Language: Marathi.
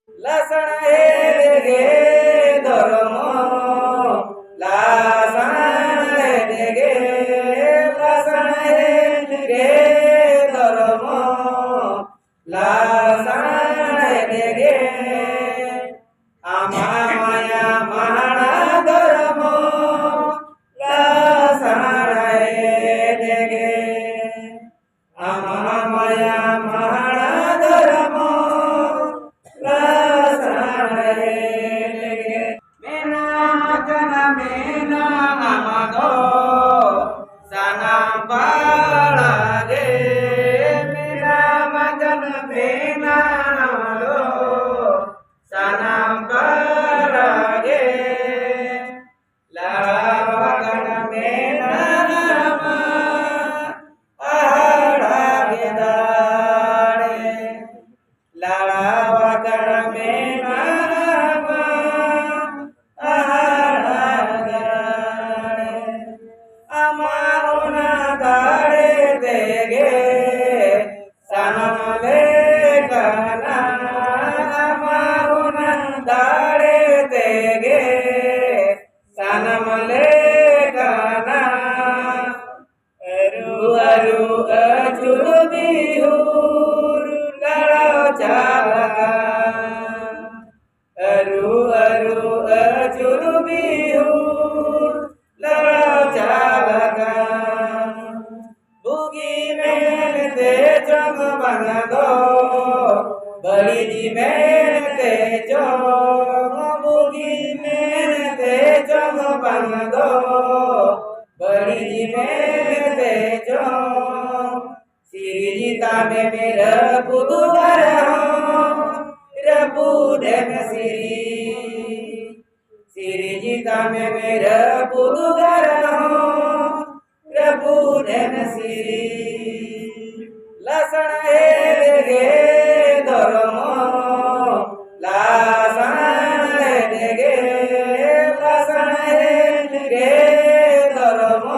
लसण हे गे धर्म लसण हे गे लसण हे गे धर्म लसण हे गे आमाया महाना धर्म लसण हे गे आमाया महाना धर्म मेना आमादो sana balage मेरा मगन मेना आमादो sana balage लावगन मेना नामा आहाड़ागे दाड़े लावगन मेना अमाउना दाड़े देगे सनमले कना अमाउना दाड़े देगे सनमले कना अरु अरु अजुरु बिहुर लड़ो चालका अरु अरु अजुरु बिहुर लड़ो चालका बुगी मेलते जग बंगदो बड़ी जी मेलते जग बुगी मेलते जग बंगदो बड़ी जी मेलते जग श्री जीता में मेरा बुधवार रबूढ़े में श्री जीता में मेरा बुधवार प्रभु धन श्री लसण हे गे धर्म लसण हे गे लसण हे गे धर्म